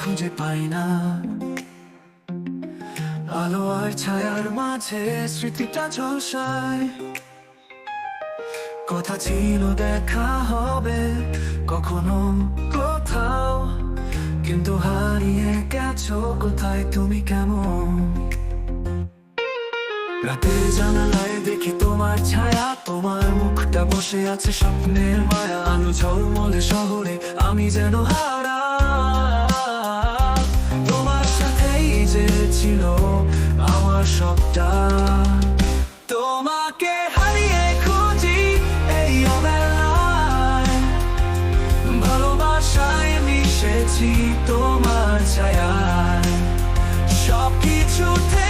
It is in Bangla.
খুঁজে পাই না। আলো আর ছায়ার মাঝে স্মৃতিটা ঝলসায়। কথা ছিল দেখা হবে কখনো কোথাও, কিন্তু হারিয়ে গেছো কোথায় তুমি কেমন। রাতের জানালায় দেখি তোমার ছায়া, তোমার মুখটা বসে আছে স্বপ্নের মায়া। আলো ঝলমলে শহরে আমি যেন হারা, তোমার সাথেই যে ছিল আমার সবটা। তোমাকে হারিয়ে খুঁজি এই অবেলায়, ভালোবাসায় মিশেছি তোমার ছায়ায়। সব কিছুতে